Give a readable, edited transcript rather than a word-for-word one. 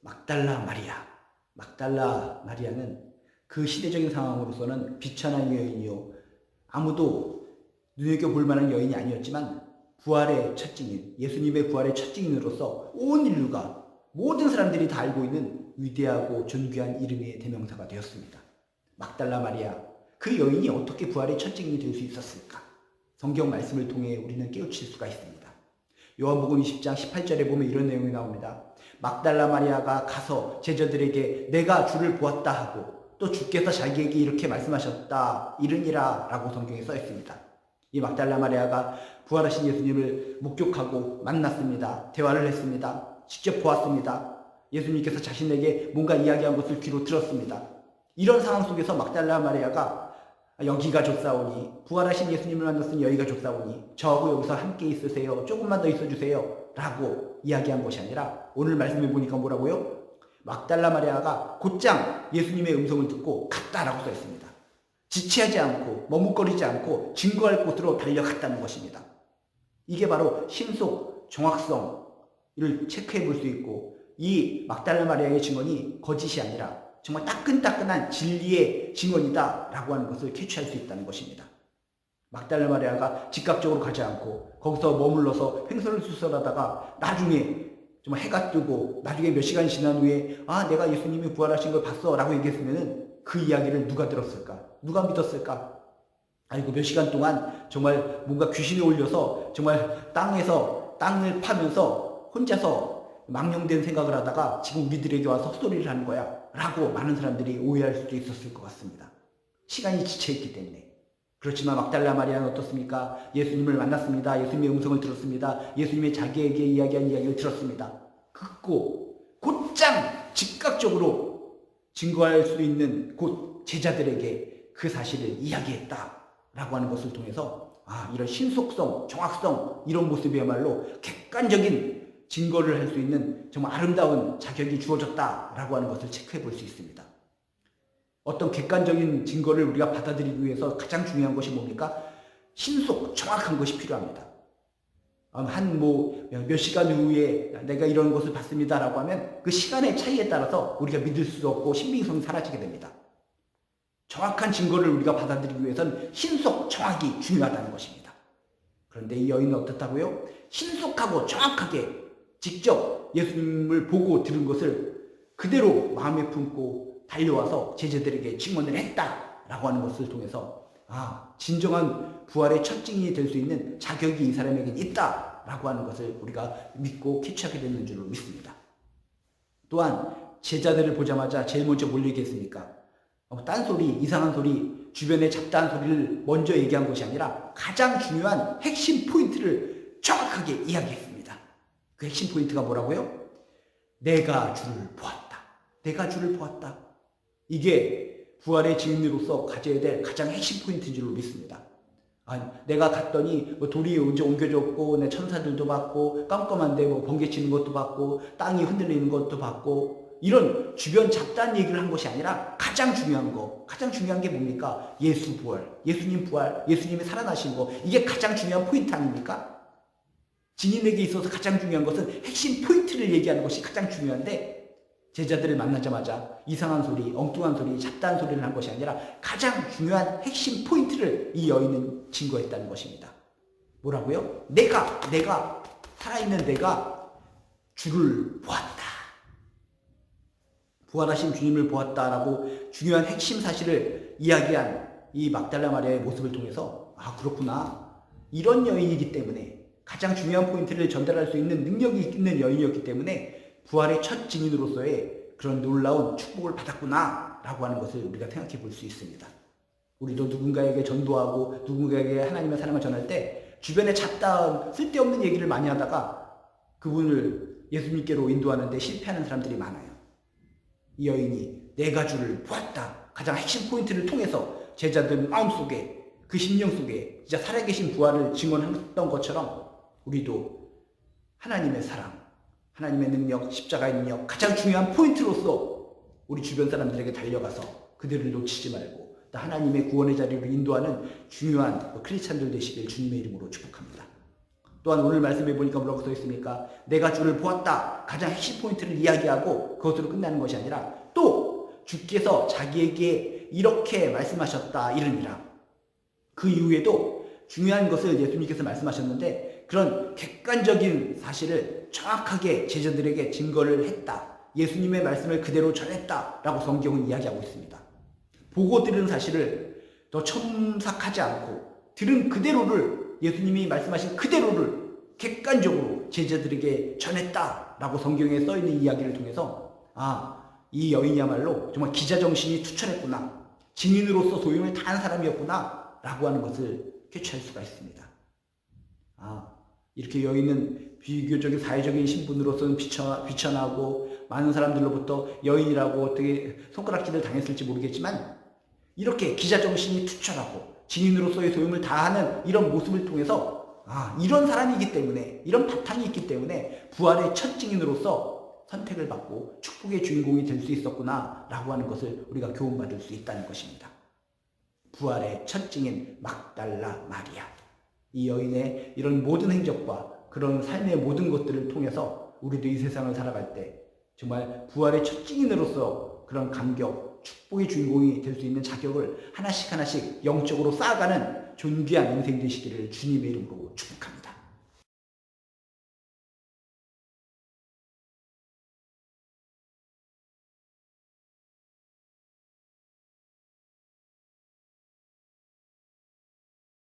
막달라 마리아. 막달라 마리아는 그 시대적인 상황으로서는 비천한 여인이요, 아무도 눈여겨볼 만한 여인이 아니었지만 부활의 첫 증인, 예수님의 부활의 첫 증인으로서 온 인류가, 모든 사람들이 다 알고 있는 위대하고 존귀한 이름의 대명사가 되었습니다. 막달라 마리아, 그 여인이 어떻게 부활의 첫 증인이 될 수 있었을까? 성경 말씀을 통해 우리는 깨우칠 수가 있습니다. 요한복음 20장 18절에 보면 이런 내용이 나옵니다. 막달라 마리아가 가서 제자들에게 내가 주를 보았다 하고, 또 주께서 자기에게 이렇게 말씀하셨다 이르니라 라고 성경에 써 있습니다. 이 막달라 마리아가 부활하신 예수님을 목격하고 만났습니다. 대화를 했습니다. 직접 보았습니다. 예수님께서 자신에게 뭔가 이야기한 것을 귀로 들었습니다. 이런 상황 속에서 막달라 마리아가 여기가 좋사오니, 부활하신 예수님을 만났으니 여기가 좋사오니 저하고 여기서 함께 있으세요, 조금만 더 있어주세요 라고 이야기한 것이 아니라, 오늘 말씀해 보니까 뭐라고요? 막달라 마리아가 곧장 예수님의 음성을 듣고 갔다라고 써 있습니다. 지체하지 않고 머뭇거리지 않고 증거할 곳으로 달려갔다는 것입니다. 이게 바로 신속 정확성을 체크해 볼 수 있고, 이 막달라 마리아의 증언이 거짓이 아니라 정말 따끈따끈한 진리의 증언이다 라고 하는 것을 캐치할 수 있다는 것입니다. 막달라 마리아가 즉각적으로 가지 않고 거기서 머물러서 횡설수설하다가 나중에 정말 해가 뜨고 나중에 몇 시간 지난 후에 내가 예수님이 부활하신 걸 봤어 라고 얘기했으면 그 이야기를 누가 들었을까? 누가 믿었을까? 아이고, 몇 시간 동안 정말 뭔가 귀신에 올려서 정말 땅을 파면서 혼자서 망령된 생각을 하다가 지금 우리들에게 와서 헛소리를 하는 거야 라고 많은 사람들이 오해할 수도 있었을 것 같습니다. 시간이 지체했기 때문에. 그렇지만 막달라 마리아는 어떻습니까? 예수님을 만났습니다. 예수님의 음성을 들었습니다. 예수님의 자기에게 이야기한 이야기를 들었습니다. 듣고 곧장 즉각적으로 증거할 수 있는 곧 제자들에게 그 사실을 이야기했다라고 하는 것을 통해서 이런 신속성, 정확성, 이런 모습이야말로 객관적인 증거를 할 수 있는 정말 아름다운 자격이 주어졌다라고 하는 것을 체크해 볼 수 있습니다. 어떤 객관적인 증거를 우리가 받아들이기 위해서 가장 중요한 것이 뭡니까? 신속, 정확한 것이 필요합니다. 몇 시간 후에 내가 이런 것을 봤습니다라고 하면 그 시간의 차이에 따라서 우리가 믿을 수 없고 신빙성이 사라지게 됩니다. 정확한 증거를 우리가 받아들이기 위해서는 신속, 정확이 중요하다는 것입니다. 그런데 이 여인은 어떻다고요? 신속하고 정확하게 직접 예수님을 보고 들은 것을 그대로 마음에 품고 달려와서 제자들에게 증언을 했다라고 하는 것을 통해서 진정한 부활의 첫 증인이 될 수 있는 자격이 이 사람에게 있다라고 하는 것을 우리가 믿고 캐치하게 되는 줄로 믿습니다. 또한 제자들을 보자마자 제일 먼저 뭘 얘기했습니까? 딴소리, 이상한 소리, 주변에 잡다한 소리를 먼저 얘기한 것이 아니라 가장 중요한 핵심 포인트를 정확하게 이야기했습니다. 그 핵심 포인트가 뭐라고요? 내가 주를 보았다. 내가 주를 보았다. 이게 부활의 증인으로서 가져야 될 가장 핵심 포인트인 줄로 믿습니다. 내가 갔더니 돌이 언제 옮겨졌고, 내 천사들도 봤고, 깜깜한데 번개 치는 것도 봤고, 땅이 흔들리는 것도 봤고, 이런 주변 잡다한 얘기를 한 것이 아니라 가장 중요한 게 뭡니까? 예수 부활, 예수님 부활, 예수님이 살아나신 거, 이게 가장 중요한 포인트 아닙니까? 증인에게 있어서 가장 중요한 것은 핵심 포인트를 얘기하는 것이 가장 중요한데, 제자들을 만나자마자 이상한 소리, 엉뚱한 소리, 잡다한 소리를 한 것이 아니라 가장 중요한 핵심 포인트를 이 여인은 증거했다는 것입니다. 뭐라고요? 내가 살아있는 내가 주를 보았다. 부활하신 주님을 보았다라고 중요한 핵심 사실을 이야기한 이 막달라 마리아의 모습을 통해서 그렇구나, 이런 여인이기 때문에, 가장 중요한 포인트를 전달할 수 있는 능력이 있는 여인이었기 때문에 부활의 첫 증인으로서의 그런 놀라운 축복을 받았구나 라고 하는 것을 우리가 생각해 볼 수 있습니다. 우리도 누군가에게 전도하고 누군가에게 하나님의 사랑을 전할 때 주변에 잡다한 쓸데없는 얘기를 많이 하다가 그분을 예수님께로 인도하는데 실패하는 사람들이 많아요. 이 여인이 내가 주를 보았다, 가장 핵심 포인트를 통해서 제자들 마음속에, 그 심령 속에 진짜 살아계신 부활을 증언했던 것처럼 우리도 하나님의 사랑, 하나님의 능력, 십자가의 능력, 가장 중요한 포인트로서 우리 주변 사람들에게 달려가서 그들을 놓치지 말고 하나님의 구원의 자리로 인도하는 중요한 크리스찬들 되시길 주님의 이름으로 축복합니다. 또한 오늘 말씀해 보니까 뭐라고 써 있습니까? 내가 주를 보았다. 가장 핵심 포인트를 이야기하고 그것으로 끝나는 것이 아니라 또 주께서 자기에게 이렇게 말씀하셨다 이르니라. 그 이후에도 중요한 것을 예수님께서 말씀하셨는데 그런 객관적인 사실을 정확하게 제자들에게 증거를 했다. 예수님의 말씀을 그대로 전했다라고 성경은 이야기하고 있습니다. 보고 들은 사실을 더 첨삭하지 않고 들은 그대로를 예수님이 말씀하신 그대로를 객관적으로 제자들에게 전했다라고 성경에 써있는 이야기를 통해서 이 여인이야말로 정말 기자정신이 투철했구나. 증인으로서 소임을 다한 사람이었구나 라고 하는 것을 캐치할 수가 있습니다. 이렇게 여인은 비교적인 사회적인 신분으로서는 비천하고 많은 사람들로부터 여인이라고 어떻게 손가락질을 당했을지 모르겠지만 이렇게 기자정신이 투철하고 증인으로서의 소임을 다하는 이런 모습을 통해서 이런 사람이기 때문에 이런 바탕이 있기 때문에 부활의 첫 증인으로서 선택을 받고 축복의 주인공이 될 수 있었구나 라고 하는 것을 우리가 교훈받을 수 있다는 것입니다. 부활의 첫 증인 막달라 마리아, 이 여인의 이런 모든 행적과 그런 삶의 모든 것들을 통해서 우리도 이 세상을 살아갈 때 정말 부활의 첫 증인으로서 그런 감격, 축복의 주인공이 될 수 있는 자격을 하나씩 영적으로 쌓아가는 존귀한 인생 되시기를 주님의 이름으로 축복합니다.